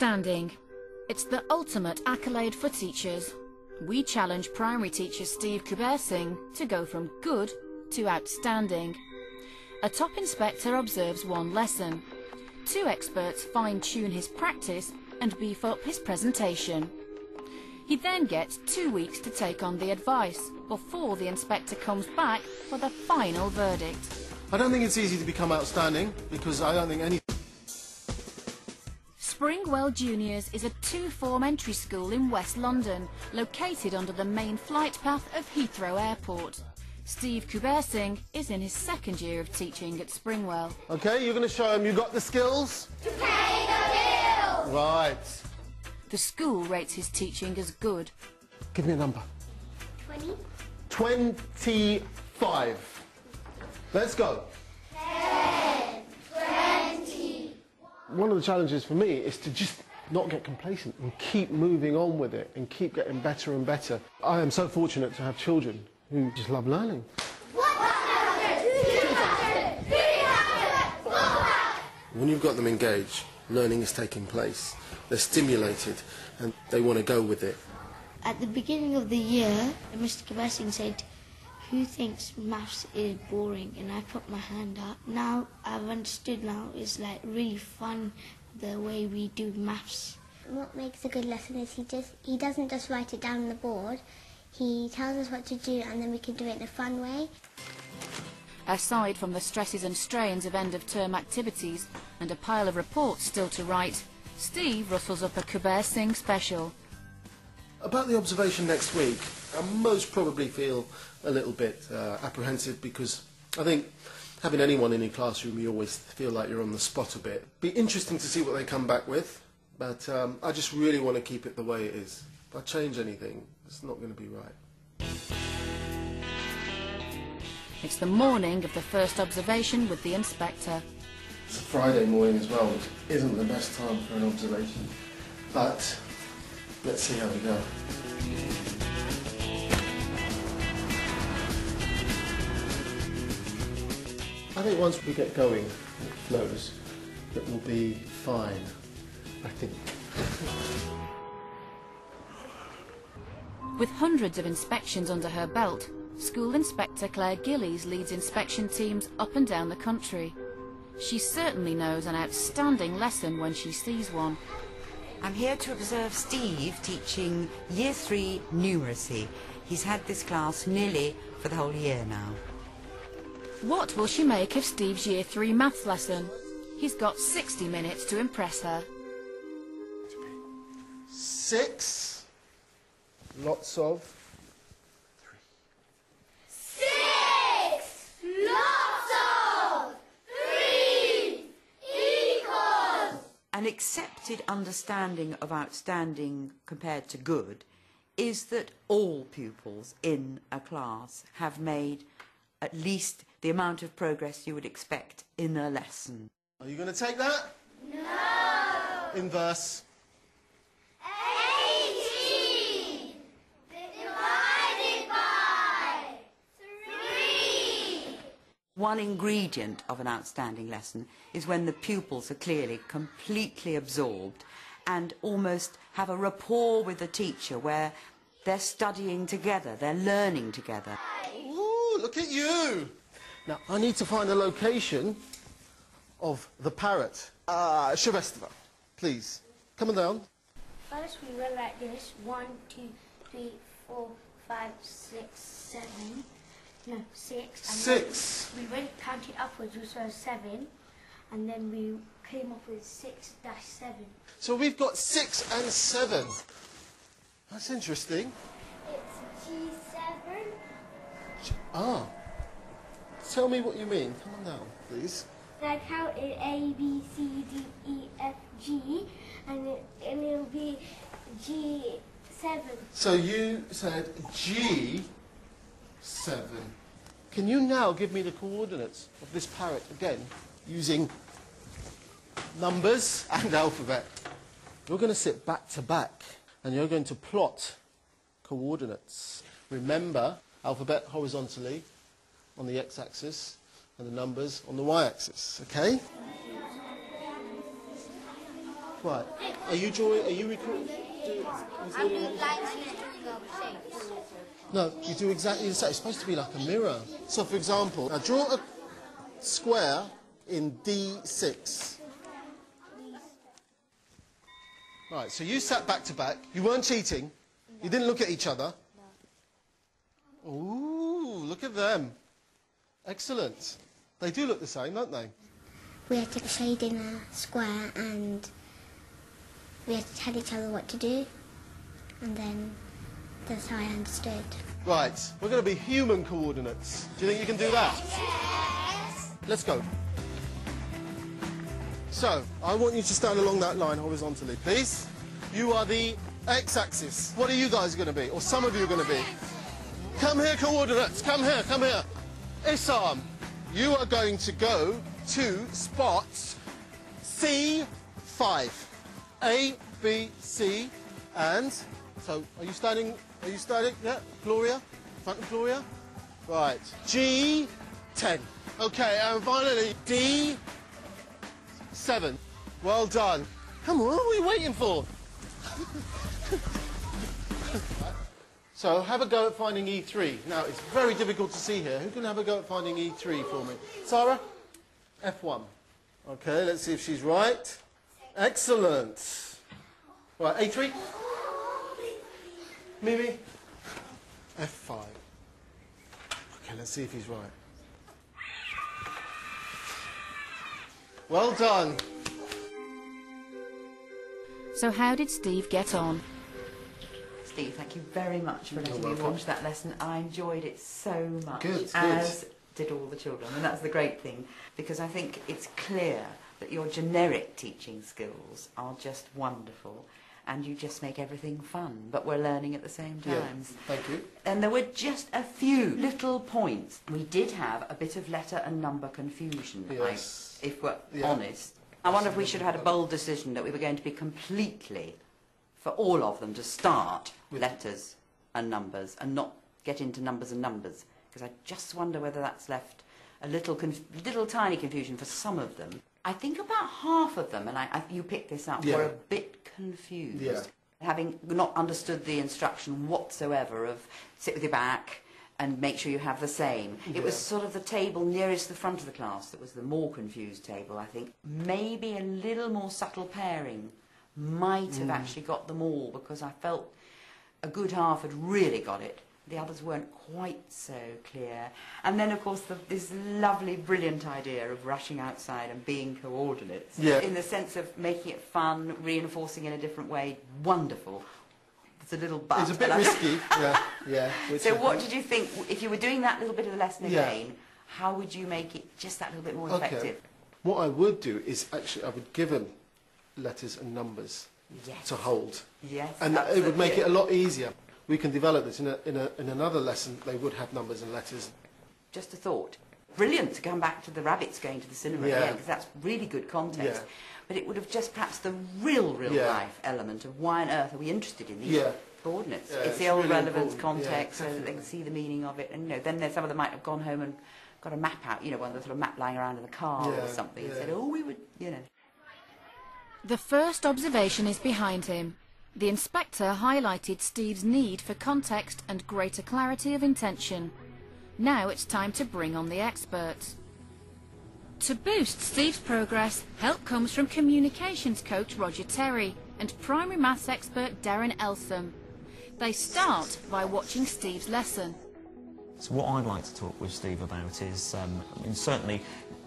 Outstanding. It's the ultimate accolade for teachers. We challenge primary teacher Steve Kubersing to go from good to outstanding. A top inspector observes one lesson. Two experts fine-tune his practice and beef up his presentation. He then gets 2 weeks to take on the advice before the inspector comes back for the final verdict. I don't think it's easy to become outstanding because I don't think any... Springwell Juniors is a two-form entry school in West London, located under the main flight path of Heathrow Airport. Steve Kubersing is in his second year of teaching at Springwell. OK, you're going to show him you got the skills? To pay the bills! Right. The school rates his teaching as good. Give me a number. 20. 25. Let's go. 10, 20. One of the challenges for me is to just not get complacent and keep moving on with it and keep getting better and better. I am so fortunate to have children who just love learning. When you've got them engaged, learning is taking place. They're stimulated and they want to go with it. At the beginning of the year, Mr. Kubersing said, "Who thinks maths is boring?" And I put my hand up. Now I've understood now it's like really fun the way we do maths. What makes a good lesson is he doesn't just write it down on the board. He tells us what to do and then we can do it in a fun way. Aside from the stresses and strains of end-of-term activities and a pile of reports still to write, Steve rustles up a Kubersing special. About the observation next week, I most probably feel a little bit apprehensive because I think having anyone in your classroom, you always feel like you're on the spot a bit. Be interesting to see what they come back with, but I just really want to keep it the way it is. If I change anything, it's not going to be right. It's the morning of the first observation with the inspector. It's a Friday morning as well, which isn't the best time for an observation. But let's see how we go. I think once we get going, it flows, it will be fine, I think. With hundreds of inspections under her belt, School Inspector Claire Gillies leads inspection teams up and down the country. She certainly knows an outstanding lesson when she sees one. I'm here to observe Steve teaching Year 3 numeracy. He's had this class nearly for the whole year now. What will she make of Steve's Year 3 maths lesson? He's got 60 minutes to impress her. 6. Lots of 3. 6! Lots of 3 equals... An accepted understanding of outstanding compared to good is that all pupils in a class have made at least the amount of progress you would expect in a lesson. Are you going to take that? No! Inverse. 18 divided by 3. One ingredient of an outstanding lesson is when the pupils are clearly completely absorbed and almost have a rapport with the teacher where they're studying together, they're learning together. Ooh, look at you! Now, I need to find the location of the parrot. Shavestava, please. Come on down. First we went like this, 1, 2, 3, 4, 5, 6, 7, no, 6. And 6. we went counted upwards, which was 7, and then we came up with 6-7. So we've got 6 and 7. That's interesting. It's G7. Ah. Tell me what you mean. Come on down, please. I counted A, B, C, D, E, F, G, and it'll be G7. So you said G7. Can you now give me the coordinates of this parrot again, using numbers and alphabet? You're going to sit back to back, and you're going to plot coordinates. Remember, alphabet horizontally on the x-axis, and the numbers on the y-axis, okay? Right. Are you drawing? Are you recording? I mean, like she's doing shapes. No, you do exactly the same. It's supposed to be like a mirror. So, for example, now draw a square in D6. Right, so you sat back to back. You weren't cheating. You didn't look at each other. No. Ooh, look at them. Excellent. They do look the same, don't they? We had to shade in a square and we had to tell each other what to do, and then that's how I understood. Right, we're going to be human coordinates. Do you think you can do that? Yes! Let's go. So, I want you to stand along that line horizontally, please. You are the x-axis. What are you guys going to be? Or some of you are going to be? Come here, coordinates. Come here, come here. Isam, you are going to go to spot C5. A, B, C, and... So, are you standing? Are you standing? Yeah, Gloria? Front of Gloria? Right. G10. Okay, and finally, D7. Well done. Come on, what are we waiting for? So, have a go at finding E3. Now, it's very difficult to see here. Who can have a go at finding E3 for me? Sarah? F1. Okay, let's see if she's right. Excellent. Right, A3? Mimi? F5. Okay, let's see if he's right. Well done. So how did Steve get on? Steve, thank you very much for letting me watch that lesson. I enjoyed it so much, Good, as did all the children, and that's the great thing, because I think it's clear that your generic teaching skills are just wonderful, and you just make everything fun, but we're learning at the same time. Yeah, thank you. And there were just a few little points. We did have a bit of letter and number confusion, Yes. if we're honest. I wonder if we should have had a bold decision that we were going to be completely, for all of them, to start with letters and numbers and not get into numbers and numbers, because I just wonder whether that's left a little tiny confusion for some of them. I think about half of them, and you picked this up, were a bit confused, having not understood the instruction whatsoever of sit with your back and make sure you have the same. It was sort of the table nearest the front of the class that was the more confused table, I think. Maybe a little more subtle pairing might have actually got them all, because I felt a good half had really got it. The others weren't quite so clear. And then, of course, this lovely, brilliant idea of rushing outside and being coordinates. Yeah. In the sense of making it fun, reinforcing in a different way. Wonderful. It's a little but. It's a bit risky. Yeah. So what did you think, if you were doing that little bit of the lesson again, how would you make it just that little bit more effective? What I would do is actually I would give them letters and numbers to hold. Yes, and absolutely. it would make it a lot easier. We can develop this in another lesson. They would have numbers and letters. Just a thought. Brilliant to come back to the rabbits going to the cinema again, because that's really good context. But it would have just perhaps the real life element of why on earth are we interested in these coordinates? It's the old really relevance context, so that they can see the meaning of it. And then some of them might have gone home and got a map out, one of the sort of map lying around in the car or something, and said, oh, we would, The first observation is behind him. The inspector highlighted Steve's need for context and greater clarity of intention. Now it's time to bring on the experts. To boost Steve's progress, help comes from communications coach Roger Terry and primary maths expert Darren Eltham. They start by watching Steve's lesson. So what I'd like to talk with Steve about is, certainly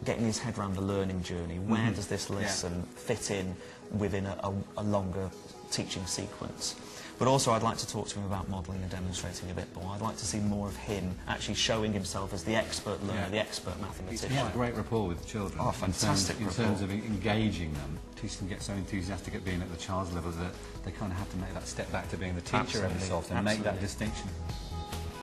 getting his head around the learning journey. Where does this lesson fit in within a longer teaching sequence? But also I'd like to talk to him about modelling and demonstrating a bit more. I'd like to see more of him actually showing himself as the expert learner, the expert mathematician. He has a great rapport with the children. Oh, fantastic in terms of engaging them. Teachers can get so enthusiastic at being at the child's level that they kind of have to make that step back to being the teacher every so often and make that distinction.